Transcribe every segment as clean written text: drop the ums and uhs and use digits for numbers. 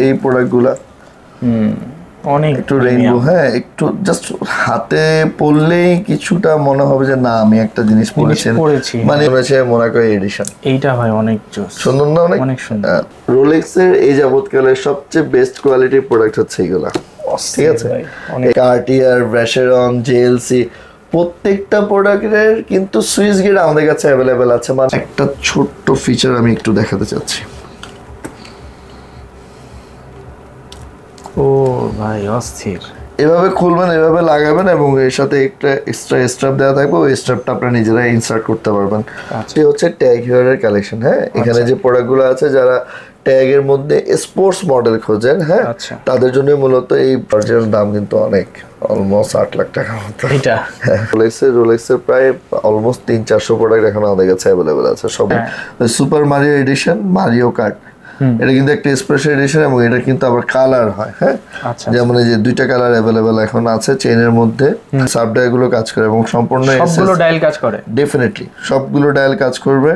এই প্রোডাক্টগুলা অনেক একটু রেইনবো, হ্যাঁ একটু জাস্ট হাতে পরলেই কিছুটা মনে হবে যে না আমি একটা জিনিস পরেছি, মানে হচ্ছে মোনাকো এডিশন। এইটা ভাই অনেক জোস, সুন্দর না? অনেক সুন্দর। রোলেক্স এর এই যাবতকালের সবচেয়ে বেস্ট কোয়ালিটির প্রোডাক্ট হচ্ছে এগুলা, ঠিক আছে? কার্টিয়ার, ভ্যাশেরন, জেএলসি প্রত্যেকটা প্রোডাক্টের কিন্তু সুইচ গেট আমাদের কাছে অ্যাভেলেবেল আছে। মানে একটা ছোট্ট ফিচার আমি একটু দেখাতে চাচ্ছি। ও ভাই অস্থির। এভাবে খুলবেন, এভাবে লাগাবেন এবং এর সাথে একটা এক্সট্রা স্ট্র্যাপ দেওয়া থাকবে, ওই স্ট্র্যাপটা আপনারা নিজেরা ইনসার্ট করতে পারবেন। এই হচ্ছে ট্যাগ হেয়ারের কালেকশন। হ্যাঁ, এখানে যে প্রোডাক্টগুলো আছে, যারা ট্যাগের মধ্যে স্পোর্টস মডেল খোঁজেন, হ্যাঁ তাদের জন্য মূলত এই ভার্জনের দাম কিন্তু অনেক, অলমোস্ট 8 লাখ টাকার মতো। এটা রোলেক্সের প্রায় অলমোস্ট 300-400 প্রোডাক্ট এখন আমাদের কাছে অ্যাভেলেবেল আছে। সব Super Mario edition, Mario Kart, এটা কিন্তু একটা স্পেশাল এডিশন এবং এটা কিন্তু আবার কালার হয়। হ্যাঁ, যেমন এই যে 2টা কালার अवेलेबल এখন আছে চেইনের মধ্যে। সাব ডায়াল গুলো কাজ করে এবং সম্পূর্ণ সবগুলো ডায়াল কাজ করে, ডেফিনেটলি সবগুলো ডায়াল কাজ করবে।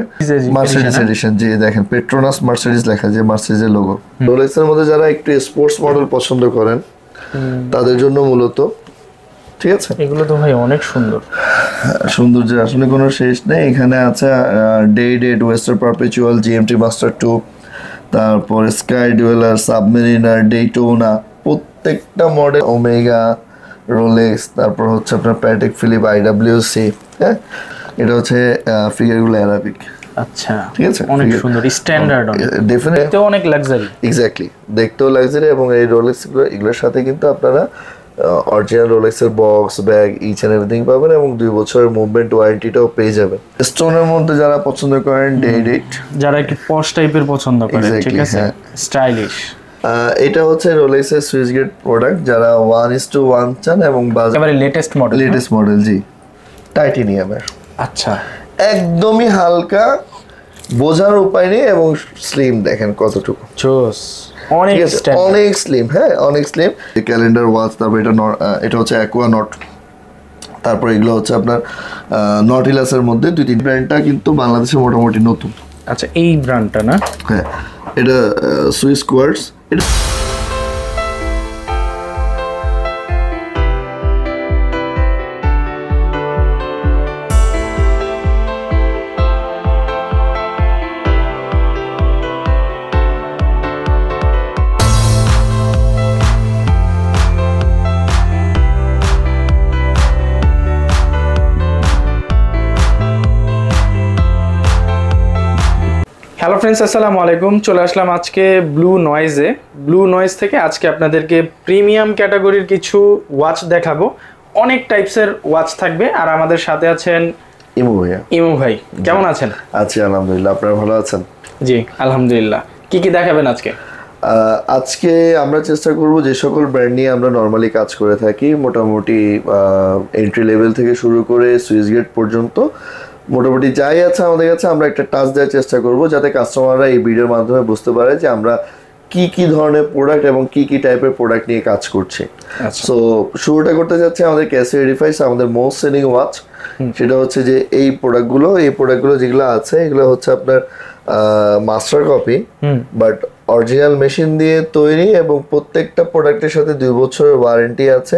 মার্সিডিজ এডিশন, যে দেখেন পেট্রোনাস মার্সিডিজ লেখা, যে মার্সিডিজের লোগো। রোলেক্সের মধ্যে যারা একটু স্পোর্টস মডেল পছন্দ করেন তাদের জন্য মূলত, ঠিক আছে? এগুলো তো ভাই অনেক সুন্দর, সুন্দর যে আসলে কোনো শেষ নেই। এখানে আছে Date, Oyster Perpetual, GMT Master 2, তারপর স্কাই ডুয়েলার, সাবমেরিনার, ডেইটোনা, প্রত্যেকটা মডেল, ওমেগা, রোলেক্স, তারপর হচ্ছে আপনার প্যাটেক ফিলিপ, আইডব্লিউসি। হ্যাঁ, এটা হচ্ছে ফিগারগুলো অ্যারাবিক। আচ্ছা, ঠিক আছে, অনেক সুন্দর, স্ট্যান্ডার্ড, ডেফিনেটলি দেখতেও অনেক লাক্সারি। এক্স্যাক্টলি, দেখতেও লাক্সারি। এবং এই রোলেক্স এগুলোর সাথে কিন্তু আপনারা অরিজিনাল রোলেক্সের box, bag, each and everything পাবেন এবং 2 বছরের মুভমেন্ট ওয়ারেন্টিটাও পেয়ে যাবেন। স্টোনের মধ্যে যারা পছন্দ করেন, ডেট, যারা একটু পশ টাইপের পছন্দ করেন, ঠিক আছে, স্টাইলিশ, এটা হচ্ছে রোলেক্সের সুইচ গেট প্রোডাক্ট। যারা 1:1 চান এবং একেবারে লেটেস্ট মডেল, জি, টাইটেনিয়ামের। আচ্ছা, একদমই হালকা, বোঝার উপায় নেই এবং স্লিম দেখেন কতটুকু জোস, অনেক স্লিম। হ্যাঁ, অনেক স্লিম। ক্যালেন্ডার ওয়াচ, তারপর এটা হচ্ছে অ্যাকোয়া নট, তারপর এগুলো হচ্ছে আপনার নটিলাসের মধ্যে 2-3 ব্র্যান্ডটা কিন্তু বাংলাদেশে মোটামুটি নতুন। আচ্ছা, এই ব্র্যান্ডটা না? হ্যাঁ, এটা সুইস কোয়ার্টস। এটা হ্যালো ফ্রেন্ডস, আসসালামু আলাইকুম। চলে আসলাম আজকে ব্লু নয়েজ থেকে। আজকে আপনাদেরকে প্রিমিয়াম ক্যাটাগরির কিছু ওয়াচ দেখাবো। অনেক টাইপসের ওয়াচ থাকবে আর আমাদের সাথে আছেন ইমু ভাই। কেমন আছেন? আছি আলহামদুলিল্লাহ, আপনারা ভালো আছেন? জি আলহামদুলিল্লাহ। কি কি দেখাবেন আজকে? আজকে আমরা চেষ্টা করব যে সকল ব্র্যান্ড নিয়ে আমরা নর্মালি কাজ করে থাকি, মোটামুটি এন্ট্রি লেভেল থেকে শুরু করে সুইচ গেট পর্যন্ত মোটামুটি যাই আছে আমাদের কাছে, আমরা একটা টাচ দেওয়ার চেষ্টা করব যাতে কাস্টমাররা এই ভিডিওর মাধ্যমে বুঝতে পারে যে আমরা কি কি ধরনের প্রোডাক্ট এবং কি কি টাইপের প্রোডাক্ট নিয়ে কাজ করছি। সো শুরুটা করতে যাচ্ছে আমাদের ক্যাসিও এডিফাইস, আমাদের মোস্ট সেলিং ওয়াচ। সেটা হচ্ছে যে এই প্রোডাক্টগুলো যেগুলো আছে এগুলো হচ্ছে আপনার master copy, but original machine দিয়ে তৈরি এবং প্রত্যেকটা প্রোডাক্টের সাথে 2 বছরের ওয়ারেন্টি আছে।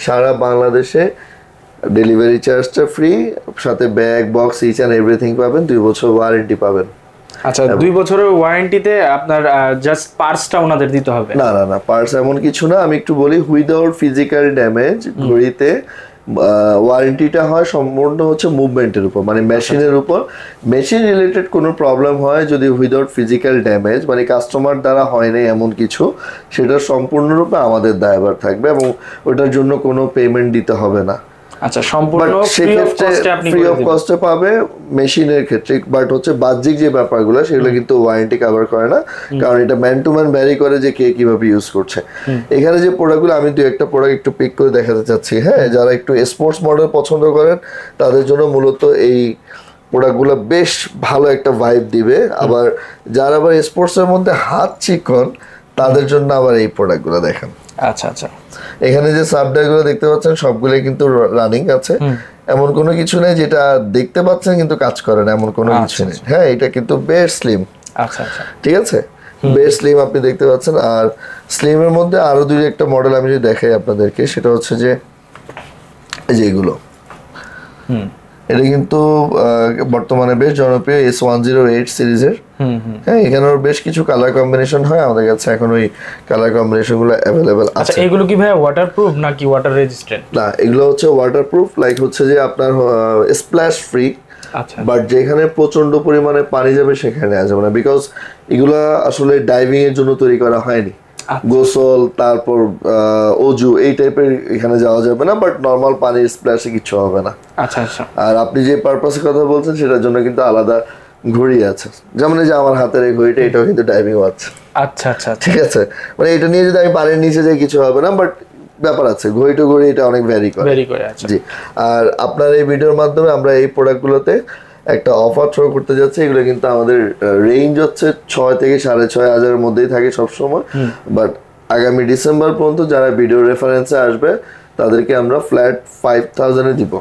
সারা বাংলাদেশে ডেলিভারি চার্জটা ফ্রি, সাথে bag, box, each and everything পাবেন, 2 বছর ওয়ারেন্টি পাবেন। আচ্ছা, 2 বছরের ওয়ারেন্টিতে আপনার জাস্ট পার্টসটা ওনাদের দিতে হবে? না, পার্টস এমন কিছু না। আমি একটু বলি, উইদাউট ফিজিক্যাল ড্যামেজ ঘড়িতে ওয়ারেন্টিটা হয় সম্পূর্ণ হচ্ছে মুভমেন্টের উপর, মানে মেশিনের উপর। মেশিন রিলেটেড কোনো প্রবলেম হয় যদি উইদাউট ফিজিক্যাল ড্যামেজ, মানে কাস্টমার দ্বারা হয় না এমন কিছু, সেটা সম্পূর্ণরূপে আমাদের দায়ভার থাকবে এবং ওটার জন্য কোনো পেমেন্ট দিতে হবে না। আচ্ছা, সম্পূর্ণ ফ্রি অফ কস্টে পাবে মেশিনের ক্ষেত্রে। বাট হচ্ছে বাহ্যিক যে ব্যাপারগুলো সেগুলো কিন্তু ওয়ারেন্টি কভার করে না, কারণ এটা ম্যান টু ম্যান ভ্যারি করে যে কে কিভাবে ইউজ করছে। এখানে যে প্রোডাক্টগুলো আমি 2-1টা প্রোডাক্ট একটু পিক করে দেখাতে চাচ্ছি। হ্যাঁ, যারা একটু স্পোর্টস মডেল পছন্দ করেন তাদের জন্য মূলত এই প্রোডাক্টগুলো বেশ ভালো একটা ভাইব দিবে। আবার যারা আবার স্পোর্টসের মধ্যে হাত চিকন তাদের জন্য আবার এই প্রোডাক্টগুলো দেখেন। আচ্ছা আচ্ছা, এখানে যে সাবডাইগুলো দেখতে পাচ্ছেন সবগুলোই কিন্তু রানিং আছে, এমন কোনো কিছু নেই যেটা দেখতে পাচ্ছেন কিন্তু কাজ করে না, এমন কোনো কিছু নেই। হ্যাঁ, এটা কিন্তু বেশ স্লিম। আচ্ছা আচ্ছা, ঠিক আছে। বেশ স্লিম আপনি দেখতে পাচ্ছেন। আর স্লিমের মধ্যে আরো দুই একটা মডেল আমি যদি দেখাই আপনাদেরকে, সেটা হচ্ছে যে এই যে এগুলো, এটা কিন্তু বর্তমানে বেশ জনপ্রিয় S108 সিরিজের। হ্যাঁ, এখানেও বেশ কিছু কালার কম্বিনেশন হয়, আমাদের কাছে এখন ওই কালার কম্বিনেশন গুলো অ্যাভেলেবেল আছে। আচ্ছা, এগুলো কি ভাই ওয়াটারপ্রুফ নাকি ওয়াটার রেজিস্ট্যান্ট? না, এগুলো হচ্ছে ওয়াটারপ্রুফ, লাইক হচ্ছে যে আপনার স্প্ল্যাশ ফ্রি। আচ্ছা, বাট যেখানে প্রচন্ড পরিমাণে পানি যাবে সেখানে নেওয়া যাবে না, বিকজ এগুলা আসলে ডাইভিং এর জন্য তৈরি করা হয়নি। গোসল, তারপর অজু, এই টাইপের এখানে যাওয়া যাবে না, বাট নর্মাল পানির স্প্ল্যাশে কিছু হবে না। আচ্ছা আচ্ছা। আর আপনি যে পারপাসের কথা বলছেন সেটার জন্য কিন্তু আলাদা ঘড়ি আছে, যেমন এই যে আমার হাতের এই ঘড়িটা, এটাও কিন্তু ডাইভিং ওয়াচ। আচ্ছা আচ্ছা, ঠিক আছে, মানে এটা নিয়ে যদি আমি পানির নিচে যাই কিছু হবে না, বাট ব্যাপার আছে, ঘড়ি টু ঘড়ি এটা অনেক ভ্যারি করে। আচ্ছা জি। আর আপনার এই ভিডিওর মাধ্যমে আমরা এই প্রোডাক্টগুলোতে একটা অফার থ্রো করতে যাচ্ছি। এগুলো কিন্তু আমাদের রেঞ্জ হচ্ছে 6 থেকে 6,500 এর মধ্যেই থাকে সবসময়, বাট আগামী ডিসেম্বর পর্যন্ত যারা ভিডিও রেফারেন্সে আসবে তাদেরকে আমরা ফ্ল্যাট 5,000 এ দিব।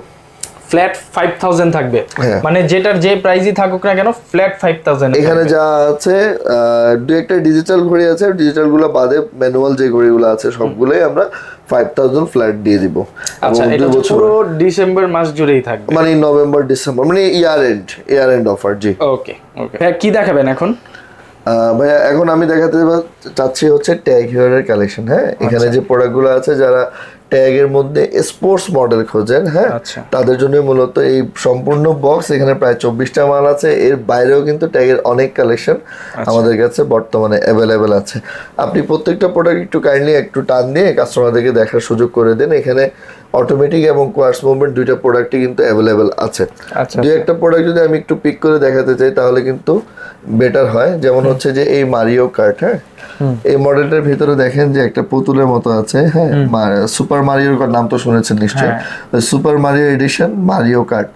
ফ্ল্যাট 5,000 থাকবে, মানে যেটার যে প্রাইসই থাকুক না কেন ফ্ল্যাট 5,000। এখানে যা আছে দুই একটা ডিজিটাল ঘড়ি আছে, ডিজিটাল গুলো বাদে ম্যানুয়াল যে ঘড়িগুলো আছে সবগুলোই আমরা 5,000 ফ্ল্যাট দিয়ে দিব। আচ্ছা, এটা পুরো ডিসেম্বর মাস জুড়েই থাকবে, মানে নভেম্বর ডিসেম্বর, মানে ইয়ার এন্ড অফার। জি, ওকে ওকে। কি দেখাবেন এখন? ভাইয়া এখন আমি দেখাতে চাচ্ছি হচ্ছে ট্যাগ হেয়ারের কালেকশন। হ্যাঁ, এখানে যে প্রোডাক্টগুলো আছে, যারা ট্যাগের মধ্যে স্পোর্টস মডেল খোঁজেন, হ্যাঁ, তাদের জন্য মূলত এই সম্পূর্ণ বক্স। এখানে প্রায় 24টা মাল আছে, এর বাইরেও কিন্তু ট্যাগের অনেক কালেকশন আমাদের কাছে বর্তমানে অ্যাভেলেবেল আছে। আপনি প্রত্যেকটা প্রোডাক্ট একটু কাইন্ডলি একটু টান দিয়ে কাস্টমারদেরকে দেখার সুযোগ করে দেন। এখানে অটোমেটিক এবং কোয়ার্টজ মুভমেন্ট দুইটা প্রোডাক্টই কিন্তু অ্যাভেলেবেল আছে। দুই একটা প্রোডাক্ট যদি আমি একটু পিক করে দেখাতে চাই তাহলে কিন্তু বেটার হয়। যেমন হচ্ছে যে এই মারিও কার্ট, হ্যাঁ, এই মডেলটার ভিতরে দেখেন যে একটা পুতুলের মতো আছে। হ্যাঁ, সুপার মারিওর নাম তো শুনেছেন নিশ্চয়ই, Super Mario edition Mario Kart.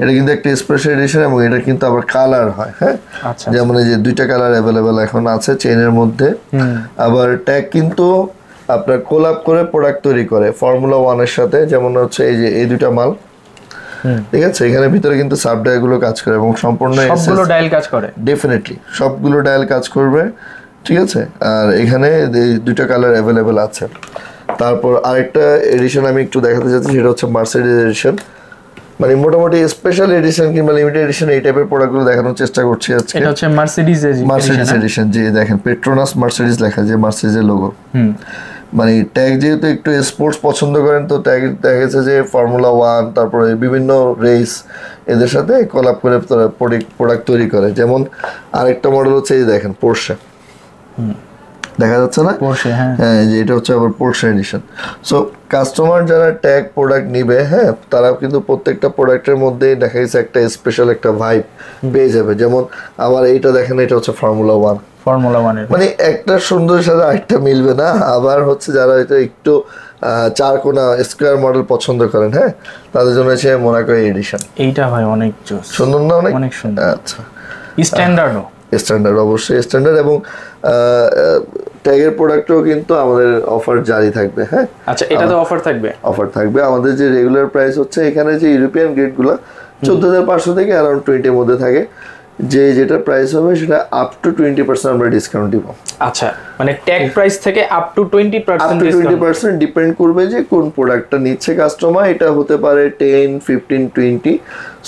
এটা কিন্তু একটা স্পেশাল এডিশন এবং এটা কিন্তু আবার কালার হয়। হ্যাঁ, যেমন এই যে দুইটা কালার অ্যাভেলেবেল এখন আছে চেইনের মধ্যে। আবার ট্যাগ কিন্তু আপনার কোলাপ করে প্রোডাক্ট তৈরি করে ফর্মুলা 1 এর সাথে, যেমন হচ্ছে এই যে এই দুইটা মাল, ঠিক আছে, এখানে ভিতরে কিন্তু সাব ডায়াল গুলো কাজ করে এবং সম্পূর্ণ সবগুলো ডায়াল কাজ করে, ডেফিনেটলি সবগুলো ডায়াল কাজ করবে। ঠিক আছে, আর এখানে দুইটা কালার অ্যাভেলেবেল আছে। তারপর আরেকটা এডিশন আমি একটু দেখাতে চাচ্ছি, সেটা হচ্ছে মার্সিডিজ এডিশন। মানে মোটামুটি স্পেশাল এডিশন কিংবা লিমিটেড এডিশন এই টাইপের প্রোডাক্টগুলো দেখানোর চেষ্টা করছি আজকে। এটা হচ্ছে মার্সিডিজ এডিশন। যে দেখেন পেট্রোনাস মার্সিডিজ লেখা, যে মার্সিডিজের লোগো। মানে ট্যাগ যেহেতু একটু স্পোর্টস পছন্দ করেন, তো ট্যাগ দেখা গেছে যে ফর্মুলা 1 তারপরে বিভিন্ন রেস এদের সাথে কোলাপ করে প্রোডাক্ট তৈরি করে। যেমন আরেকটা মডেল হচ্ছে এই দেখেন পোর্শে, দেখা যাচ্ছে না? হ্যাঁ, যে এটা হচ্ছে আবার পোর্শে এডিশন। সো কাস্টমার যারা ট্যাগ প্রোডাক্ট নিবে, হ্যাঁ, তারা কিন্তু প্রত্যেকটা প্রোডাক্টের মধ্যে দেখা গেছে একটা স্পেশাল একটা ভাইব পেয়ে যাবে। যেমন আবার এইটা দেখেন, এটা হচ্ছে ফর্মুলা 1। মানে একটা সুন্দরের সাথে আরেকটা মিলবে না। আবার হচ্ছে যারা এটা একটু চারকোনা স্কোয়ার মডেল পছন্দ করেন, হ্যাঁ, তাদের জন্য হচ্ছে মোনাকো এডিশন। এইটা ভাই অনেক সুন্দর না? অনেক সুন্দর। আচ্ছা, স্ট্যান্ডার্ড অবশ্যই স্ট্যান্ডার্ড। এবং ট্যাগের প্রোডাক্টও কিন্তু আমাদের অফার জারি থাকবে। হ্যাঁ, আচ্ছা, এটা তো অফার থাকবে। আমাদের যে রেগুলার প্রাইস হচ্ছে, এখানে যে ইউরোপিয়ান গ্রেডগুলো 14,500 থেকে অ্যারাউন্ড 20 এর মধ্যে থাকে, যেটা প্রাইস হবে সেটা আপ টু 20% আমরা ডিসকাউন্ট দিব। আচ্ছা, মানে ট্যাগ প্রাইস থেকে আপ টু 20% ডিপেন্ড করবে যে কোন প্রোডাক্টটা নিচ্ছে কাস্টমার। এটা হতে পারে 10, 15, 20।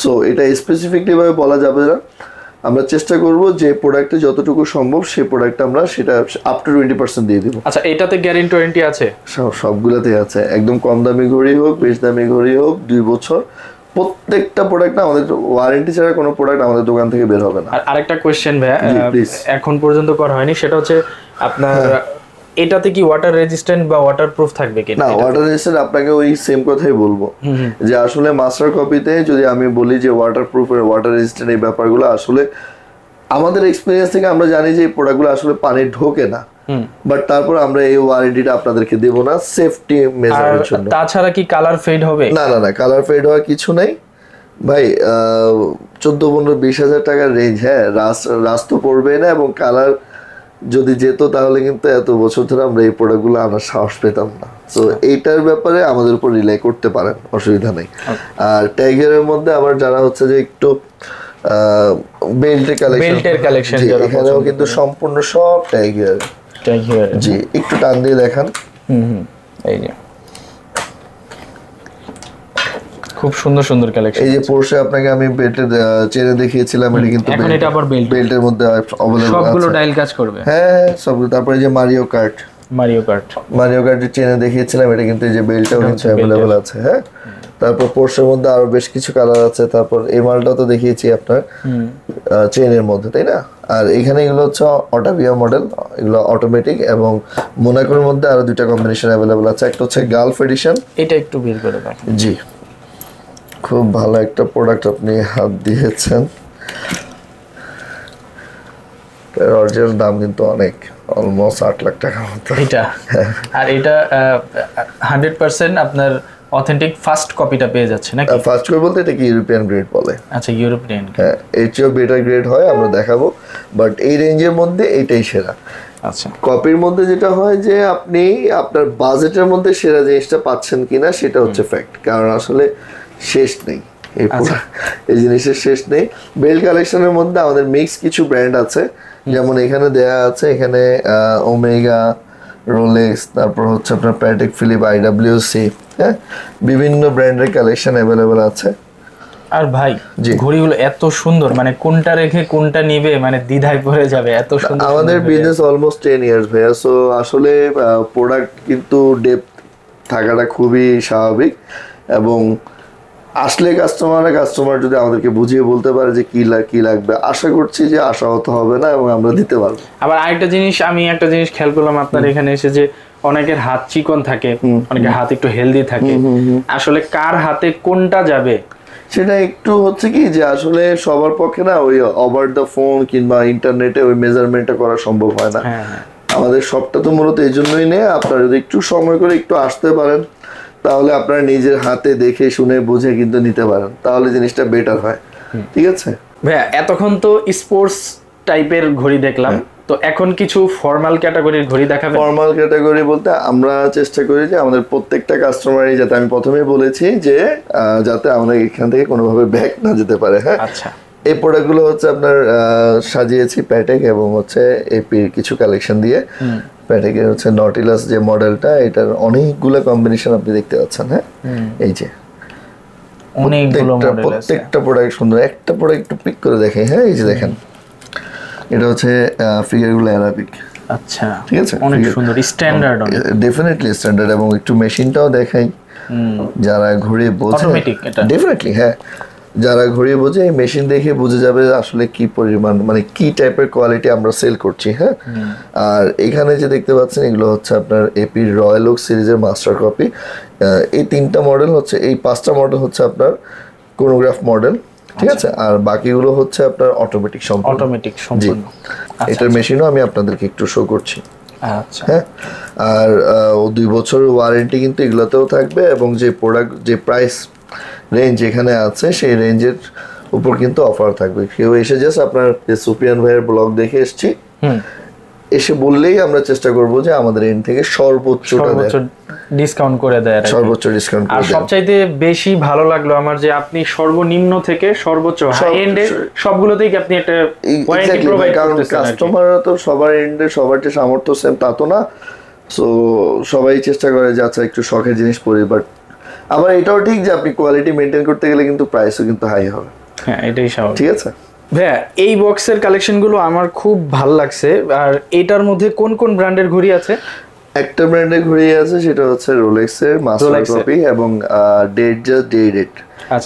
সো এটা স্পেসিফিকলি ভাবে বলা যাবে না। আমরা চেষ্টা করব যে প্রোডাক্টে যতটুকু সম্ভব সেই প্রোডাক্ট আমরা সেটা আপ টু 20% দিয়ে দিব। আচ্ছা, এটাতে গ্যারান্টি ওয়ারেন্টি আছে? সবগুলোতে আছে, একদম কম দামি ঘড়ি হোক, বেশ দামি ঘড়ি হোক, 2 বছর প্রত্যেকটা প্রোডাক্ট। না, আমাদের ওয়ারেন্টি ছাড়া কোনো প্রোডাক্ট আমাদের দোকান থেকে বের হবে না। আর আরেকটা কোশ্চেন ভাইয়া, এখন পর্যন্ত করা হয়নি, সেটা হচ্ছে আপনার এটাতে কি ওয়াটার রেজিস্ট্যান্ট বা ওয়াটারপ্রুফ থাকবে কি? না, ওয়াটার রেজিস্ট্যান্ট আপনাকে ওই সেম কথাই বলবো যে আসলে মাস্টার কপিতে যদি আমি বলি যে ওয়াটারপ্রুফ এর ওয়াটার রেজিস্ট্যান্ট এই ব্যাপারগুলো আসলে আমাদের এক্সপেরিয়েন্স থেকে আমরা জানি যে এই প্রোডাক্টগুলো আসলে পানি ঢোকে না, বাট তারপর আমরা এই ওয়ারেন্টিটা আপনাদেরকে দেব না সেফটি মেজারের জন্য। তাছাড়া কি কালার ফেড হবে? না, কালার ফেড হওয়ার কিছু নাই ভাই। 14, 15, 20,000 টাকার রেঞ্জ। হ্যাঁ, রাস তো পড়বে না, এবং কালার যদি যেত তাহলে কিন্তু এত বছর ধরে আমরা এই প্রোডাক্টগুলো আনার সাহস পেতাম না। তো এইটার ব্যাপারে আমাদের উপর রিলাই করতে পারেন, অসুবিধা নেই। আর ট্যাগের মধ্যে আবার যারা হচ্ছে যে একটু বেল্টের কালেকশন এখানেও কিন্তু সম্পূর্ণ সব টাইগার। জি একটু টান দিয়ে দেখান। এই যে খুব সুন্দর সুন্দর কালেকশন। এই যে পোর্শে আপনাকে আমি বেল্টের চেনে দেখিয়েছিলাম, এটা কিন্তু এখন এটা আবার বেল্টের মধ্যে अवेलेबल আছে, সবগুলো ডায়াল কাজ করবে। হ্যাঁ সবগুলো। তারপরে যে মারিও কার্টের চেনে দেখিয়েছিলাম, এটা কিন্তু এই যে বেল্টটাও কিন্তু अवेलेबल আছে। হ্যাঁ তারপর পোর্শের মধ্যে আরো বেশ কিছু কালার আছে। তারপর এই মালটাও তো দেখিয়েছি আপনার চেনের মধ্যে, তাই না? আর এখানে এগুলো হচ্ছে অটাভিয়া মডেল, এগুলো অটোমেটিক, এবং মোনাকোর মধ্যে আরো দুইটা কম্বিনেশন अवेलेबल আছে। একটা হচ্ছে গালফ এডিশন, এটা একটু বের করে দেখেন। জি খুব ভালো একটা প্রোডাক্ট আপনি হাত দিয়েছেন। এর অরিজিনাল দাম কিন্তু অনেক, অলমোস্ট 8 লাখ টাকার মতো এটা। আর এটা 100% আপনার অথেন্টিক ফার্স্ট কপিটা পেয়ে যাচ্ছে নাকি? ফার্স্ট কপি বলতে এটা কি ইউরোপিয়ান গ্রেড বলে। আচ্ছা ইউরোপিয়ান। হ্যাঁ এর চেয়েও বেটার গ্রেড হয়, আমরা দেখাবো, বাট এই রেঞ্জের মধ্যে এইটাই সেরা। আচ্ছা কপির মধ্যে যেটা হয় যে আপনি আপনার বাজেটের মধ্যে সেরা জিনিসটা পাচ্ছেন কিনা সেটা হচ্ছে ফ্যাক্ট, কারণ আসলে শেষ নেই এই জিনিসের শেষ নেই। বেল্ট কালেকশনের মধ্যে আমাদের মিক্স কিছু ব্র্যান্ড আছে, যেমন এখানে দেয়া আছে, এখানে ওমেগা, রোলেক্স, তারপর হচ্ছে আপনার প্যাটেক ফিলিপ, আইডব্লিউসি, হ্যাঁ বিভিন্ন ব্র্যান্ডের কালেকশন अवेलेबल আছে। আর ভাই ঘড়িগুলো এত সুন্দর, মানে কোনটা রেখে কোনটা নিবে মানে দ্বিধায় পড়ে যাবে, এত সুন্দর। আমাদের বিজনেস অলমোস্ট 10 ইয়ার্স ভাইয়া, সো আসলে প্রোডাক্ট কিন্তু ডেপথ থাকাটা খুবই স্বাভাবিক, এবং আসলে কাস্টমার যদি আমাদেরকে বুঝিয়ে বলতে পারে যে কি লাগবে, আশা করছি যে আশাহত হবে না এবং আমরা দিতে পারবো। আবার আরেকটা জিনিস, আমি একটা জিনিস খেয়াল করলাম আপনার এখানে এসে, যে অনেকের হাত চিকন থাকে, অনেকের হাত একটু হেলদি থাকে, আসলে কার হাতে কোনটা যাবে সেটা একটু হচ্ছে কি যে আসলে সবার পক্ষে না ওই ওভার দ্য ফোন কিংবা ইন্টারনেটে ওই মেজারমেন্টটা করা সম্ভব হয় না। আমাদের সবটা তো মূলত এই জন্যই নেই, আপনারা যদি একটু সময় করে একটু আসতে পারেন তাহলে আপনারা নিজের হাতে দেখে শুনে বুঝে কিন্তু নিতে পারেন, তাহলে জিনিসটা বেটার হয়। ঠিক আছে ভাইয়া, এতক্ষণ তো স্পোর্টস টাইপের ঘড়ি দেখলাম, তো এখন কিছু ফর্মাল ক্যাটাগরির ঘড়ি দেখাবেন? ফর্মাল ক্যাটাগরি বলতে আমরা চেষ্টা করি যে আমাদের প্রত্যেকটা কাস্টমারই, যাতে আমি প্রথমেই বলেছি যে যাতে আমাদের এখান থেকে কোনোভাবে ব্যাক না যেতে পারে। হ্যাঁ আচ্ছা, এই প্রোডাক্টগুলো হচ্ছে আপনার সাজিয়েছি প্যাটেক এবং হচ্ছে এপির কিছু কালেকশন দিয়ে। প্যাটেকের হচ্ছে নটিলাস যে মডেলটা, এটার অনেকগুলো কম্বিনেশন আপনি দেখতে পাচ্ছেন। হ্যাঁ এই যে প্রত্যেকটা প্রোডাক্ট সুন্দর, একটা প্রোডাক্ট একটু পিক করে দেখে। হ্যাঁ এই যে দেখেন, এটা হচ্ছে ফিগারগুলো অ্যারাবিক। আচ্ছা ঠিক আছে, অনেক সুন্দর, স্ট্যান্ডার্ড, ডেফিনেটলি স্ট্যান্ডার্ড, এবং একটু মেশিনটাও দেখাই যারা ঘুরে বোঝে। ডেফিনেটলি হ্যাঁ, যারা ঘুরে বোঝে এই মেশিন দেখে বুঝে যাবে আসলে কি পরিমাণ, মানে কি টাইপের কোয়ালিটি আমরা সেল করছি। হ্যাঁ আর এখানে যে দেখতে পাচ্ছেন এগুলো হচ্ছে আপনার এপির রয়্যাল ওক সিরিজের মাস্টার কপি। এই 3টা মডেল হচ্ছে, এই 5টা মডেল হচ্ছে আপনার কোনোগ্রাফ মডেল। ঠিক আছে, আর বাকিগুলো হচ্ছে আপনার অটোমেটিক সম্পূর্ণ। এটার মেশিনও আমি আপনাদেরকে একটু শো করছি। আচ্ছা হ্যাঁ, আর 2 বছর ওয়ারেন্টি কিন্তু এগুলোতেও থাকবে, এবং যে প্রোডাক্ট যে প্রাইস রেঞ্জ এখানে আছে সেই রেঞ্জের উপর কিন্তু অফার থাকবে। কেউ এসে জাস্ট আপনার যে সুফিয়ান ভাইয়ের ব্লগ দেখে এসেছি এসে বললেই আমরা চেষ্টা করব যে আমাদের এন্ড থেকে সর্বোচ্চ ডিসকাউন্ট করে দেয়, সর্বোচ্চ ডিসকাউন্ট করে দেয়। আর সবচাইতে বেশি ভালো লাগলো আমার যে আপনি সর্বনিম্ন থেকে সর্বোচ্চ হাই এন্ডে সবগুলোতেই আপনি একটা ওয়ারেন্টি প্রোভাইড করতেছেন। কাস্টমাররা তো সবার এন্ডে সবার যে সামর্থ্য সেম তা তো না, সো সবাই চেষ্টা করে যে আচ্ছা একটু শখের জিনিস পরি, বাট আবার এটাও ঠিক যে আপনি কোয়ালিটি মেনটেন করতে গেলে কিন্তু প্রাইসও কিন্তু হাই হবে। হ্যাঁ এটাই স্বাভাবিক। ঠিক আছে ভাইয়া, এই বক্সের কালেকশনগুলো আমার খুব ভালো লাগছে। আর এটার মধ্যে কোন কোন ব্র্যান্ডের ঘড়ি আছে? একটা ব্র্যান্ডের ঘড়ি আছে, সেটা হচ্ছে রোলেক্সের মাস্টার কপি এবং ডেট জাস্ট ডেট।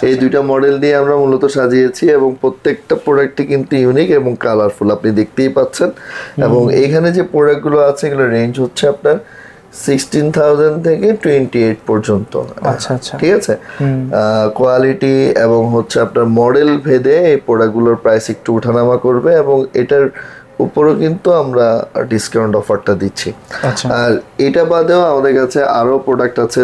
এই দুইটা মডেল দিয়ে আমরা মূলত সাজিয়েছি, এবং প্রত্যেকটা প্রোডাক্টই কিন্তু ইউনিক এবং কালারফুল, আপনি দেখতেই পাচ্ছেন। এবং এখানে যে প্রোডাক্টগুলো আছে এগুলো রেঞ্জ হচ্ছে আপনার 16,000 থেকে 28 পর্যন্ত। আচ্ছা আচ্ছা, ঠিক আছে, কোয়ালিটি এবং হচ্ছে আপনার মডেল ভেদে এই প্রোডাক্টগুলোর প্রাইস একটু ওঠানামা করবে, এবং এটার উপরও কিন্তু আমরা ডিসকাউন্ট অফারটা দিচ্ছি। আর এটা বাদেও আমাদের কাছে আরো প্রোডাক্ট আছে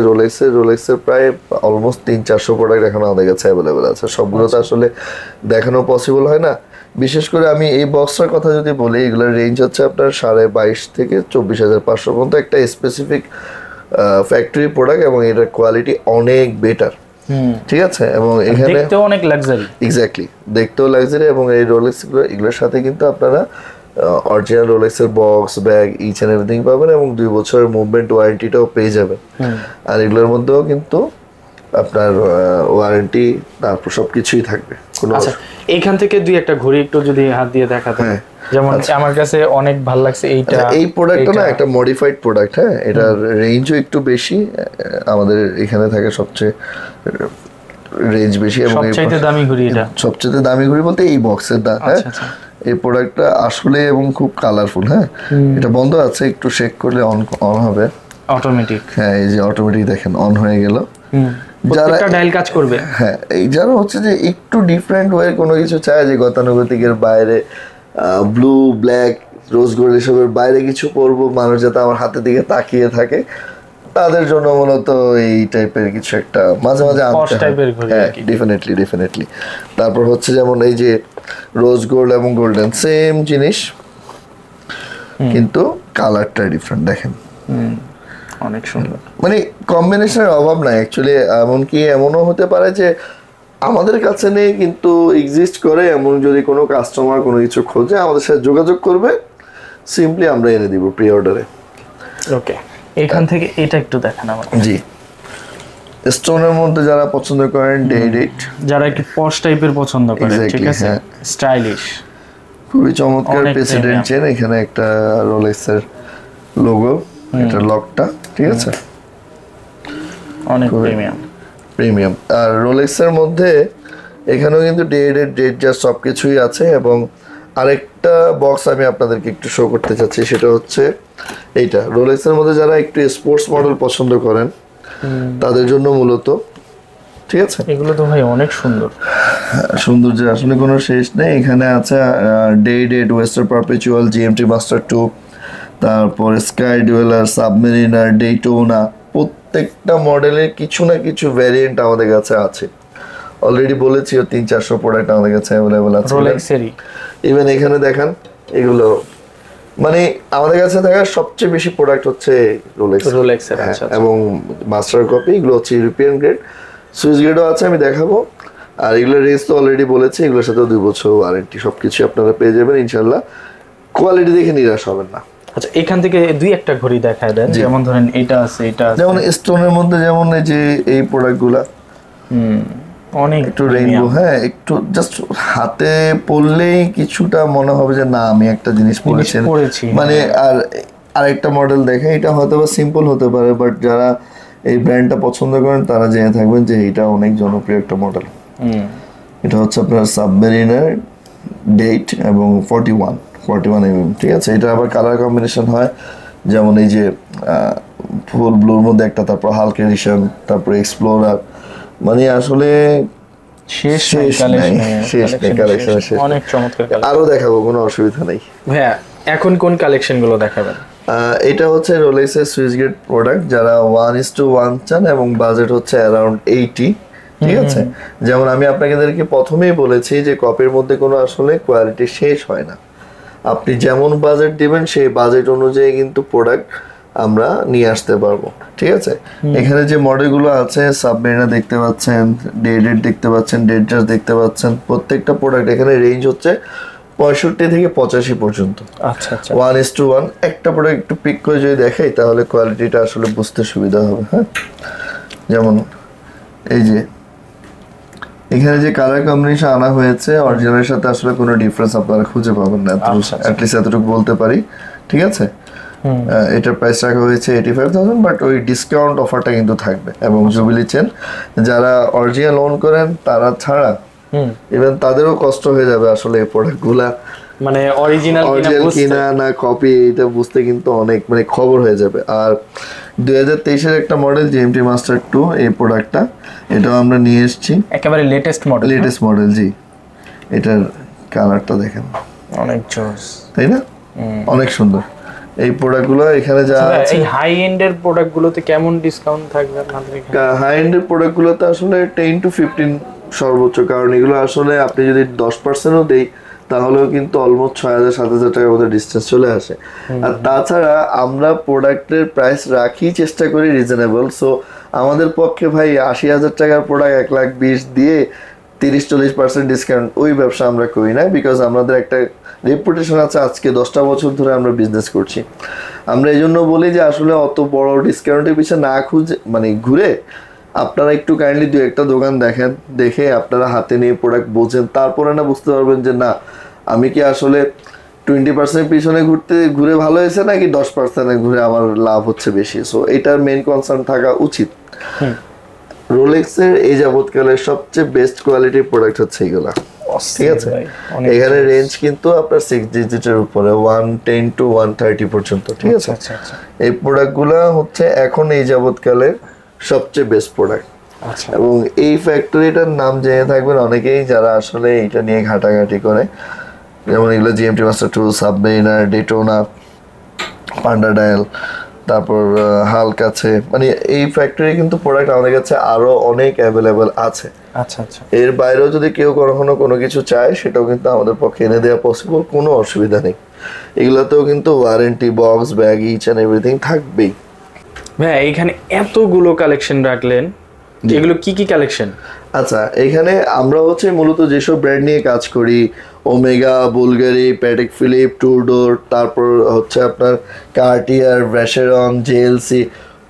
রোলেক্সের প্রায় অলমোস্ট 300-400 প্রোডাক্ট এখন আমাদের কাছে অ্যাভেলেবেল আছে। সবগুলো তো আসলে দেখানো পসিবল হয় না। বিশেষ করে আমি এই বক্সটার কথা যদি বলি, এগুলোর রেঞ্জ হচ্ছে আপনার 22,500 থেকে 24,500 পর্যন্ত, একটা স্পেসিফিক ফ্যাক্টরি প্রোডাক্ট, এবং এটার কোয়ালিটি অনেক বেটার। ঠিক আছে, এবং এখানে দেখতেও অনেক লাক্সারি। এক্স্যাক্টলি, দেখতেও লাক্সারি, এবং এই রোলেক্স এগুলোর সাথে কিন্তু আপনারা অরিজিনাল রোলেক্সের box, bag, each and everything পাবেন, এবং 2 বছরের মুভমেন্ট ওয়ারেন্টিটাও পেয়ে যাবেন। আর এগুলোর মধ্যেও কিন্তু আপনার ওয়ারেন্টি, তারপর সবকিছুই থাকবে। আচ্ছা, এইখান থেকে দুই একটা ঘড়ি একটু যদি হাত দিয়ে দেখাতে। যেমন আমার কাছে অনেক ভালো লাগছে এইটা। এই প্রোডাক্টটা না একটা মডিফাইড প্রোডাক্ট, হ্যাঁ, এটার রেঞ্জও একটু বেশি, আমাদের এখানে থাকে সবচেয়ে রেঞ্জ বেশি, এবং সবচেয়ে দামি ঘড়ি এটা। সবচেয়ে দামি ঘড়ি বলতে এই বক্সের দাম। হ্যাঁ, এই প্রোডাক্টটা আসলে এবং খুব কালারফুল। হ্যাঁ, এটা বন্ধ আছে, একটু শেক করলে অন হবে অটোমেটিক। হ্যাঁ, এই যে অটোমেটিক দেখেন অন হয়ে গেল। যারা ডায়াল কাজ করবে, হ্যাঁ, এই যারা হচ্ছে যে একটু ডিফারেন্ট ওয়ে কোনো কিছু চায়, যে গতানুগতিকের বাইরে ব্লু, ব্ল্যাক, রোজ গোল্ড এসবের বাইরে কিছু পরবো, মানুষ যাতে আমার হাতের দিকে তাকিয়ে থাকে, তাদের জন্য মূলত এই টাইপের কিছু একটা মাঝে মাঝে আনতে হয়। হ্যাঁ, ডেফিনেটলি। তারপর হচ্ছে যেমন এই যে রোজ গোল্ড এবং গোল্ডেন সেম জিনিস, কিন্তু কালারটা ডিফারেন্ট। দেখেন অনেক সুন্দর, মানে কম্বিনেশনের অভাব নাই অ্যাকচুয়ালি। এমনকি এমনও হতে পারে যে আমাদের কাছে নেই কিন্তু এক্সিস্ট করে, এমন যদি কোনো কাস্টমার কোনো কিছু খোঁজে আমাদের সাথে যোগাযোগ করবে, সিম্পলি আমরা এনে দিব প্রি অর্ডারে। ওকে, এখান থেকে এটা একটু দেখান আমার। জি, স্টোনের মধ্যে যারা পছন্দ করেন, ডেট, যারা একটু পশ টাইপের পছন্দ করে, ঠিক আছে, স্টাইলিশ, খুবই চমৎকার প্রেসিডেন্ট চেন। এখানে একটা রোলেক্সের লোগো, এটা লকটা, ঠিক আছে, অনেক প্রিমিয়াম। আর রোলেক্সের মধ্যে এখানেও কিন্তু ডেট জাস্ট সবকিছুই আছে। এবং আরেকটা বক্স আমি আপনাদেরকে একটু শো করতে চাচ্ছি, সেটা হচ্ছে এইটা। রোলেক্সের মধ্যে যারা একটু স্পোর্টস মডেল পছন্দ করেন তাদের জন্য মূলত, ঠিক আছে। এগুলো তো ভাই অনেক সুন্দর, সৌন্দর্যের আসলে কোনো শেষ নেই। এখানে আছে Date, Oyster Perpetual, GMT Master 2, তারপর স্কাই ডুয়েলার, সাবমেরিনার, ডেইটোনা, প্রত্যেকটা মডেলের কিছু না কিছু ভ্যারিয়েন্ট আমাদের কাছে আছে। অলরেডি বলেছি 300-400 প্রোডাক্ট আমাদের কাছে অ্যাভেলেবল আছে রোলেক্সেরই। ইভেন এখানে দেখেন এগুলো, মানে আমাদের কাছে থাকা সবচেয়ে বেশি প্রোডাক্ট হচ্ছে রোলেক্সের, এবং মাস্টার কপি। এগুলো হচ্ছে ইউরোপিয়ান গ্রেড, সুইস গ্রেডও আছে, আমি দেখাবো। আর এগুলোর রেঞ্জ তো অলরেডি বলেছি, এগুলোর সাথে 2 বছর ওয়ারেন্টি, সবকিছু আপনারা পেয়ে যাবেন ইনশাল্লাহ। কোয়ালিটি দেখে নিরাশ হবেন না। আচ্ছা, এখান থেকে দুই একটা ঘড়ি দেখায় দেন, যেমন ধরেন এটা আছে, এটা আছে, যেমন স্টোনের মধ্যে, যেমন এই যে এই প্রোডাক্টগুলা অনেক একটু রেইনবো, হ্যাঁ, একটু জাস্ট হাতে পরলেই কিছুটা মনে হবে যে না আমি একটা জিনিস পরেছি, মানে। আর আরেকটা মডেল দেখে, এটা হয়তো বা সিম্পল হতে পারে, বাট যারা এই ব্র্যান্ডটা পছন্দ করেন তারা জেনে থাকবেন যে এটা অনেক জনপ্রিয় একটা মডেল। এটা হচ্ছে আপনার সাবমেরিনার ডেট এবং 41 mm, ঠিক আছে। এটা আবার কালার কম্বিনেশন হয়, যেমন এই যে ফুল ব্লুর মধ্যে একটা, তারপর হালক এডিশন, তারপর এক্সপ্লোরার, মানে আসলে শেষ কালেকশন। অনেক চমৎকার, আরো দেখাবো, কোনো অসুবিধা নেই। ভাইয়া এখন কোন কালেকশন গুলো দেখাবেন? এটা হচ্ছে রোলেক্সের সুইস গ্রেড প্রোডাক্ট, যারা 1:1 চান এবং বাজেট হচ্ছে অ্যারাউন্ড 80, ঠিক আছে। যেমন আমি আপনাদেরকে প্রথমেই বলেছি যে কপির মধ্যে কোনো আসলে কোয়ালিটি শেষ হয় না, আপনি যেমন বাজেট দিবেন সেই বাজেট অনুযায়ী কিন্তু প্রোডাক্ট আমরা নিয়ে আসতে পারবো, ঠিক আছে। এখানে যে মডেলগুলো আছে, সাবমেরিনা দেখতে পাচ্ছেন, ডেট দেখতে পাচ্ছেন, ডেট জাস্ট দেখতে পাচ্ছেন, প্রত্যেকটা প্রোডাক্ট এখানে রেঞ্জ হচ্ছে 65 থেকে 85 পর্যন্ত। আচ্ছা আচ্ছা, 1:1। একটা প্রোডাক্ট একটু পিক করে যদি দেখাই তাহলে কোয়ালিটিটা আসলে বুঝতে সুবিধা হবে। হ্যাঁ, যেমন এই যে এখানে যে কালার কম্বিনেশন আনা হয়েছে, অরিজিনালের সাথে আসলে কোনো ডিফারেন্স আপনারা খুঁজে পাবেন না, অ্যাটলিস্ট এতটুকু বলতে পারি, ঠিক আছে। এটার প্রাইস রাখা হয়েছে 85,000, বাট ওই ডিসকাউন্ট অফারটা কিন্তু থাকবে। এবং জুবিলি চেন যারা অরিজিনাল ওন করেন তারা ছাড়া ইভেন তাদেরও কষ্ট হয়ে যাবে আসলে এই প্রোডাক্টগুলা, মানে অরিজিনাল কিনা না কপি, এটা বুঝতে কিন্তু অনেক মানে খবর হয়ে যাবে। আর 2023-এর একটা মডেল জিএমটি মাস্টার 2, এই প্রোডাক্টটা, এটাও আমরা নিয়ে এসেছি, একেবারে লেটেস্ট মডেল। জি, এটার কালারটা দেখেন, অনেক জোস, তাই না? অনেক সুন্দর এই প্রোডাক্টগুলো। এখানে যা আছে এই হাই এন্ডের প্রোডাক্টগুলোতে কেমন ডিসকাউন্ট থাকবে আপনাদের এখানে? হাই এন্ডের প্রোডাক্টগুলোতে আসলে 10 to 15 সর্বোচ্চ, কারণ এগুলো আসলে আপনি যদি 10%ও দেই তাহলেও কিন্তু অলমোস্ট 6,000-7,000 টাকার মধ্যে ডিস্টেন্স চলে আসে। আর তাছাড়া আমরা প্রোডাক্টের প্রাইস রাখি চেষ্টা করি রিজনেবল। সো আমাদের পক্ষে ভাই 80,000 টাকার প্রোডাক্ট 1,20,000 দিয়ে 30-40% ডিসকাউন্ট ওই ব্যবসা আমরা করি না, বিকজ আমাদের একটা রেপুটেশন আছে। আজকে 10টা বছর ধরে আমরা বিজনেস করছি। আমরা এই জন্য বলি যে আসলে অত বড় ডিসকাউন্টের পিছনে না খুঁজে মানে ঘুরে আপনারা একটু কাইন্ডলি 2-1টা দোকান দেখেন, দেখে আপনারা হাতে নিয়ে প্রোডাক্ট বোঝেন, তারপরে না বুঝতে পারবেন যে না আমি কি আসলে 20% পিছনে ঘুরে ভালো হয়েছে নাকি 10% ঘুরে আমার লাভ হচ্ছে বেশি। সো এটার মেইন কনসার্ন থাকা উচিত। রোলেক্সের এই যাবৎকালের সবচেয়ে বেস্ট কোয়ালিটির প্রোডাক্ট হচ্ছে এগুলা, ঠিক আছে। এখানে রেঞ্জ কিন্তু আপনার 6 ডিজিটের উপরে 110 to 130 পর্যন্ত, ঠিক আছে। এই প্রোডাক্টগুলা হচ্ছে এখন এই যাবৎকালের সবচেয়ে বেস্ট প্রোডাক্ট। এবং এই ফ্যাক্টরিটার নাম জেনে থাকবেন অনেকেই যারা আসলে এটা নিয়ে ঘাটাঘাটি করে, যেমন এগুলো জিএমটি মাস্টার 2, সাবমেরিনার, ডেটোনা, পান্ডা ডায়াল, তারপর হাল্ক আছে। মানে এই ফ্যাক্টরি কিন্তু প্রোডাক্ট আমাদের কাছে আরো অনেক অ্যাভেলেবল আছে। আচ্ছা আচ্ছা, এর বাইরেও যদি কেউ কখনো কোনো কিছু চায় সেটাও কিন্তু আমাদের পক্ষে এনে দেওয়া পসিবল, কোনো অসুবিধা নেই। এগুলোতেও কিন্তু warranty box, bag, each and everything থাকবেই। ভাই এখানে এতগুলো কালেকশন রাখলেন, এগুলো কি কি কালেকশন? আচ্ছা, এখানে আমরা হচ্ছে মূলত যেসব ব্র্যান্ড নিয়ে কাজ করি, Omega, Bulgari, Patek Philippe, Tudor, তারপর হচ্ছে আপনার কার্টিয়ার, ভ্যাশেরন, জেএলসি,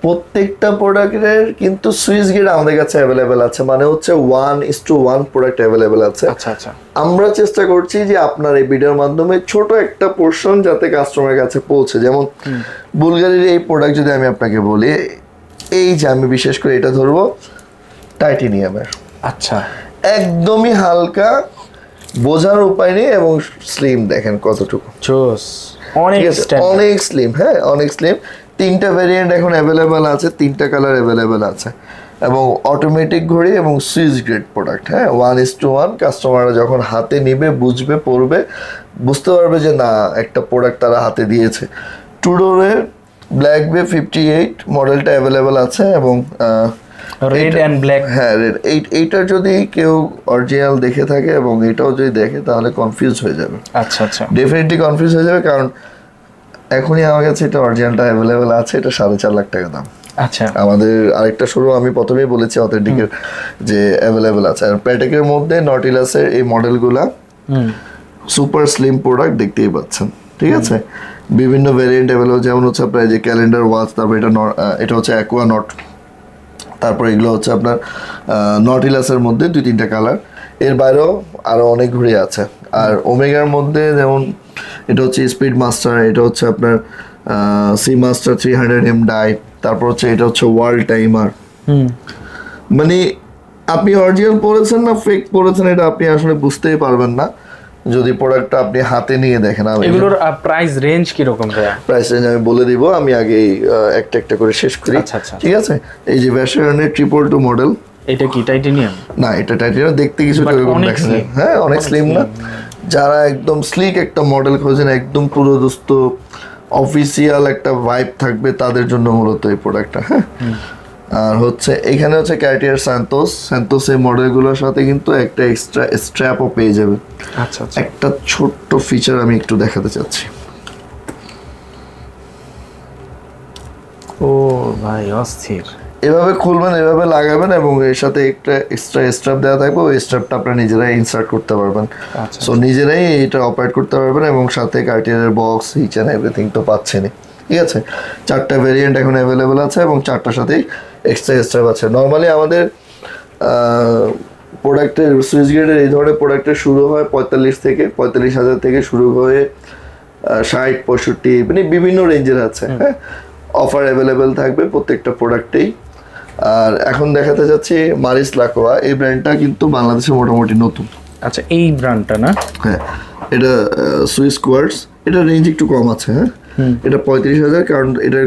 প্রত্যেকটা প্রোডাক্টের কিন্তু সুইচ গেট আমাদের কাছে অ্যাভেলেবেল আছে। মানে হচ্ছে 1:1 প্রোডাক্ট অ্যাভেলেবেল আছে। আচ্ছা আচ্ছা, আমরা চেষ্টা করছি যে আপনার এই ভিডিওর মাধ্যমে ছোট একটা পোর্শন যাতে কাস্টমারের কাছে পৌঁছে। যেমন বুলগারির এই প্রোডাক্ট যদি আমি আপনাকে বলি, এই যে আমি বিশেষ করে এটা ধরবো টাইটেনিয়ামের। আচ্ছা, একদমই হালকা, বোঝার উপায় নেই, এবং স্লিম দেখেন কতটুকু, জোস, অনেক স্লিম। হ্যাঁ, অনেক স্লিম। 3টা ভেরিয়েন্ট এখন অ্যাভেলেবেল আছে, 3টা কালার অ্যাভেলেবেল আছে, এবং অটোমেটিক ঘড়ি এবং সুইচ গ্রেড প্রোডাক্ট। হ্যাঁ, 1:1 কাস্টমাররা যখন হাতে নিবে, বুঝবে, পড়বে, বুঝতে পারবে যে না একটা প্রোডাক্ট তারা হাতে দিয়েছে। টুডোরের ব্ল্যাক বে 58 মডেলটা অ্যাভেলেবেল আছে, এবং রেড এন্ড ব্ল্যাক। হ্যাঁ, রেড। এইটার যদি কেউ অরিজিনাল দেখে থাকে এবং এটাও যদি দেখে তাহলে কনফিউজ হয়ে যাবে। আচ্ছা আচ্ছা, ডেফিনেটলি কনফিউজ হয়ে যাবে, কারণ এখনই আমার কাছে এটা অরিজিনালটা অ্যাভেলেবেল আছে। এটা 4.5 লাখ টাকা দাম। আচ্ছা, আমাদের আরেকটা শোরুম আমি প্রথমেই বলেছি অথেন্টিকের যে অ্যাভেলেবেল আছে। আর প্যাটেকের মধ্যে নটিলাসের এই মডেলগুলা সুপার স্লিম প্রোডাক্ট দেখতেই পাচ্ছেন, ঠিক আছে। বিভিন্ন ভেরিয়েন্ট অ্যাভেলেবল, যেমন হচ্ছে আপনার যে ক্যালেন্ডার ওয়াচ, তারপর এটা হচ্ছে অ্যাকোয়া নট, তারপর এগুলো হচ্ছে আপনার নটিলাসের মধ্যে 2-3টা কালার। এর বাইরেও আরও অনেক ঘড়ি আছে। আর ওমেগার মধ্যে যেমন এটা হচ্ছে স্পিড মাস্টার, এটা হচ্ছে আপনার সি মাস্টার 300M ডাই, তারপর হচ্ছে এটা হচ্ছে ওয়ার্ল্ড টাইমার। মানে আপনি অরিজিনাল পড়েছেন না ফেক পড়েছেন এটা আপনি আসলে বুঝতেই পারবেন না যদি প্রোডাক্টটা আপনি হাতে নিয়ে দেখেন। এগুলোর প্রাইস রেঞ্জ কি রকম ভাইয়া? প্রাইস রেঞ্জ আমি বলে দিব, আমি আগে একটা একটা করে শেষ করি। আচ্ছা আচ্ছা, ঠিক আছে। এই যে ভ্যাশেরনের 222 মডেল, এটা কি টাইটেনিয়াম? না, এটা টাইটেনিয়াম। দেখতে কিছু এরকম দেখা যায়। হ্যাঁ, অনেক স্লিম না? যারা একদম স্লিক একটা মডেল খোঁজেন, একদম পুরো দোস্ত অফিসিয়াল একটা ভাইব থাকবে, তাদের জন্য মূলত এই প্রোডাক্টটা। হ্যাঁ, আর হচ্ছে এখানে হচ্ছে কার্টিয়ার স্যান্টোস এই মডেলগুলোর সাথে কিন্তু একটা এক্সট্রা স্ট্র্যাপও পেয়ে যাবে। আচ্ছা আচ্ছা, একটা ছোট্ট ফিচার আমি একটু দেখাতে চাচ্ছি। ও ভাই অস্থির। এভাবে খুলবেন, এভাবে লাগাবেন, এবং এর সাথে একটা এক্সট্রা স্ট্র্যাপ দেওয়া থাকবে। ওই স্ট্র্যাপটা আপনারা নিজেরাই ইনসার্ট করতে পারবেন। আচ্ছা, সো নিজেরাই এটা অপারেট করতে পারবেন, এবং সাথে কার্টিয়ারের বক্স, ইচ অ্যান্ড এভরিথিং তো পাচ্ছেনই। ঠিক আছে। 4টা ভেরিয়েন্ট এখন অ্যাভেলেবেল আছে, এবং 4টার সাথেই এক্সট্রা স্ট্র্যাপ আছে। নর্মালি আমাদের প্রোডাক্টের সুইচ গ্রেডের এই ধরনের প্রোডাক্টের শুরু হয় 45,000 থেকে শুরু হয়ে 60-65, মানে বিভিন্ন রেঞ্জের আছে। হ্যাঁ, অফার অ্যাভেলেবেল থাকবে প্রত্যেকটা প্রোডাক্টেই। আর এখন দেখাতে যাচ্ছি মারিস লাকোয়া। এই ব্র্যান্ডটা কিন্তু বাংলাদেশে মোটামুটি নতুন। আচ্ছা, এই ব্র্যান্ডটা না? হ্যাঁ, এটা সুইস কোয়ার্টস। এটা রেঞ্জ একটু কম আছে। হ্যাঁ, এটা 35,000। কারণ এটা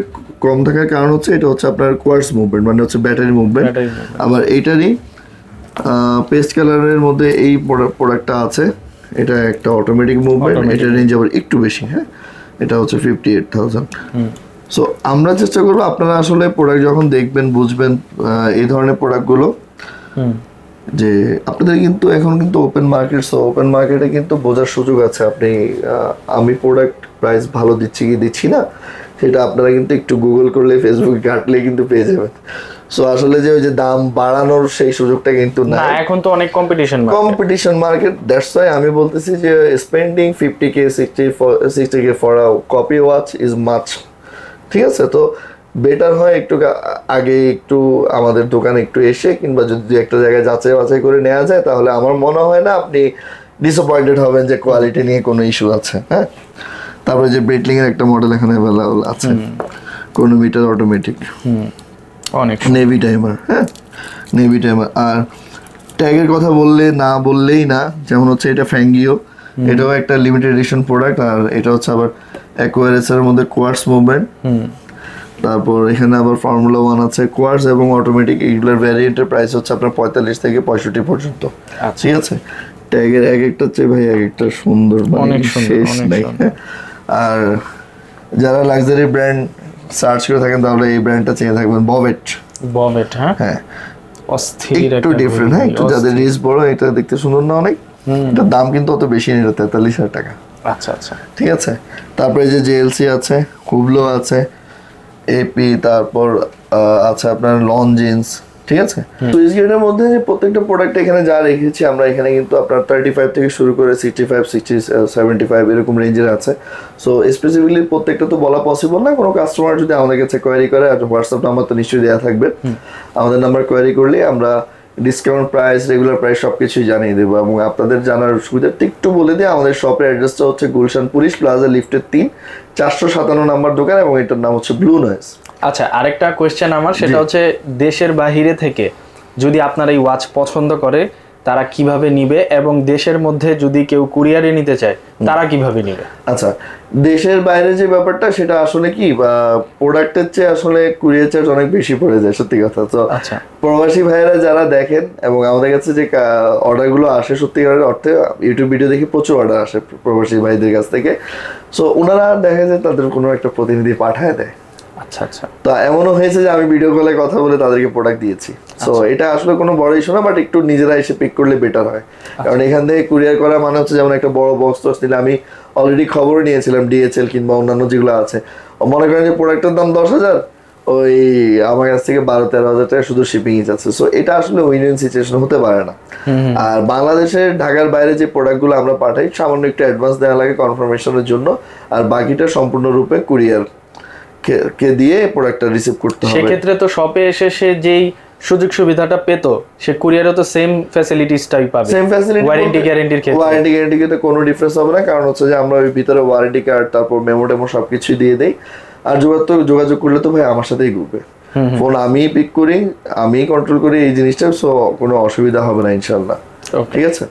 কম থাকার কারণ হচ্ছে এটা হচ্ছে আপনার কোয়ার্টস মুভমেন্ট, মানে হচ্ছে ব্যাটারি মুভমেন্ট। আবার এইটারই পেস্ট কালারের মধ্যে এই প্রোডাক্টটা আছে। এটা একটা অটোমেটিক মুভমেন্ট। এটা রেঞ্জ আবার একটু বেশি। হ্যাঁ, এটা হচ্ছে 58,000। সো আমরা চেষ্টা করবো আপনারা আসলে প্রোডাক্ট যখন দেখবেন, বুঝবেন এই ধরনের প্রোডাক্টগুলো, যে আপনাদের কিন্তু এখন কিন্তু ওপেন মার্কেট, সো ওপেন মার্কেটে কিন্তু বোঝার সুযোগ আছে আপনি আমি প্রোডাক্ট প্রাইস ভালো দিচ্ছি কি দিচ্ছি না, সেটা আপনারা কিন্তু একটু গুগল করলে ফেসবুকে ঘাটলে কিন্তু পেয়ে যাবেন। সো আসলে যে ওই যে দাম বাড়ানোর সেই সুযোগটা কিন্তু না, না, এখন তো অনেক কম্পিটিশন মার্কেট। দ্যাটস ওয়াই আমি বলতেছি যে spending 50K 60K for a copy watch is much, ঠিক আছে? তো বেটার হয় একটু আগে একটু আমাদের দোকানে একটু এসে কিংবা যদি একটা জায়গায় যাচাই বাছাই করে নেওয়া যায়, তাহলে আমার মনে হয় না আপনি ডিসঅ্যাপয়েন্টেড হবেন যে কোয়ালিটি নিয়ে কোনো ইস্যু আছে। হ্যাঁ, তারপরে যে ব্রেটলিং এর একটা মডেল এখানে অ্যাভেলেবল আছে, ক্রোনোমিটার অটোমেটিক, অনেক নেভি টাইমার। হ্যাঁ, নেভি টাইমার। আর ট্যাগের কথা বললেই না, যেমন হচ্ছে এটা ফ্যাঙ্গিও, এটাও একটা লিমিটেড এডিশন প্রোডাক্ট। আর এটা হচ্ছে আবার অ্যাকোয়ারেস এর মধ্যে কোয়ার্টস মুভমেন্ট। তারপর এখানে আবার ফর্মুলা 1 আছে, কোয়ার্টস এবং অটোমেটিক। এইগুলোর ভ্যারিয়েন্টের প্রাইস হচ্ছে আপনার 45 থেকে 65 পর্যন্ত। ঠিক আছে, ট্যাগের এক একটা চেয়ে ভাই এক একটা সুন্দর, মানে শেষ নাই। আর যারা লাক্সারি ব্র্যান্ড সার্চ করে থাকেন তাহলে এই ব্র্যান্ডটা চেয়ে থাকবেন, ববেট। হ্যাঁ, অস্থির, একটু ডিফারেন্ট। হ্যাঁ, একটু যাদের রিস বড়, এটা দেখতে সুন্দর না অনেক, এটার দাম কিন্তু অত বেশি নেই, 43,000 টাকা। আচ্ছা আচ্ছা, ঠিক আছে। তারপরে যে জেএলসি আছে, হুবলো আছে, এপি, তারপর আছে আপনার লন জিন্স। ঠিক আছে, সুইস গেটের মধ্যে যে প্রত্যেকটা প্রোডাক্ট এখানে যা রেখেছি আমরা, এখানে কিন্তু আপনার 35 থেকে শুরু করে 65, 60, 75 এরকম রেঞ্জের আছে। সো স্পেসিফিকলি প্রত্যেকটা তো বলা পসিবল না। কোনো কাস্টমার যদি আমাদের কাছে কোয়ারি করে, আর হোয়াটসঅ্যাপ নাম্বার তো নিশ্চয়ই দেওয়া থাকবে, আমাদের নাম্বার কোয়ারি করলে আমরা ডিসকাউন্ট প্রাইস, রেগুলার প্রাইস সবকিছুই জানিয়ে দেবো। এবং আপনাদের জানার সুবিধাটা একটু বলে দিই, আমাদের শপের অ্যাড্রেসটা হচ্ছে গুলশান পুলিশ প্লাজা লিফটের 3, 457 নাম্বার দোকান, এবং এটার নাম হচ্ছে ব্লু নয়েজ। আচ্ছা, আরেকটা কোয়েশ্চেন আমার, সেটা হচ্ছে দেশের বাহিরে থেকে যদি আপনার এই ওয়াচ পছন্দ করে তারা কিভাবে নিবে, এবং দেশের মধ্যে যদি কেউ কুরিয়ারে নিতে চায় তারা কিভাবে নিবে? আচ্ছা, দেশের বাইরে যে ব্যাপারটা, সেটা আসলে কি প্রোডাক্টের চেয়ে আসলে কুরিয়ার চার্জ অনেক বেশি পড়ে যায়, সত্যি কথা। তো আচ্ছা, প্রবাসী ভাইয়েরা যারা দেখেন এবং আমাদের কাছে যে অর্ডারগুলো আসে, সত্যিকারের অর্থে ইউটিউব ভিডিও দেখে প্রচুর অর্ডার আসে প্রবাসী ভাইদের কাছ থেকে। সো ওনারা দেখা যায় তাদের কোনো একটা প্রতিনিধি পাঠায় দেয়। আচ্ছা আচ্ছা, তো এমনও হয়েছে যে আমি ভিডিও কলে কথা বলে তাদেরকে প্রোডাক্ট দিয়েছি। সো এটা আসলে কোনো বড় ইস্যু না, বাট একটু নিজেরা এসে পিক করলে বেটার হয়। কারণ এখান থেকে কুরিয়ার করা মানে হচ্ছে যেমন একটা বড় বক্স টক্স নিলে, আমি অলরেডি খবর নিয়েছিলাম ডিএচএল কিংবা অন্যান্য যেগুলো আছে, মনে করেন যে প্রোডাক্টের দাম 10,000, ওই আমার কাছ থেকে 12-13 হাজার টাকা শুধু শিপিং আছে। সো এটা আসলে উইন উইন সিচুয়েশন হতে পারে না। আর বাংলাদেশের ঢাকার বাইরে যে প্রোডাক্টগুলো আমরা পাঠাই, সামান্য একটু অ্যাডভান্স দেওয়া লাগে কনফার্মেশনের জন্য, আর বাকিটা সম্পূর্ণরূপে কুরিয়ার কে দিয়ে প্রোডাক্টটা রিসিভ করতে হবে। সেক্ষেত্রে তো শপে এসে সে যেই সুযোগ সুবিধাটা পেত, সে কুরিয়ারে তো সেম ফ্যাসিলিটিসটাই পাবে। সেম ফ্যাসিলিটি, ওয়ারেন্টি গ্যারান্টির ক্ষেত্রে ওয়ারেন্টি গ্যারান্টিতে কোনো ডিফারেন্স হবে না, কারণ হচ্ছে যে আমরা ওই ভিতরে ওয়ারেন্টি কার্ড, তারপর মেমো টেমো সবকিছু দিয়ে দেই। আর যোগাযোগ করলে তো ভাই আমার সাথেই ঘুরবে, ফোন আমিই পিক করি, আমিই কন্ট্রোল করি এই জিনিসটা। সো কোনো অসুবিধা হবে না ইনশাল্লাহ। ঠিক আছে।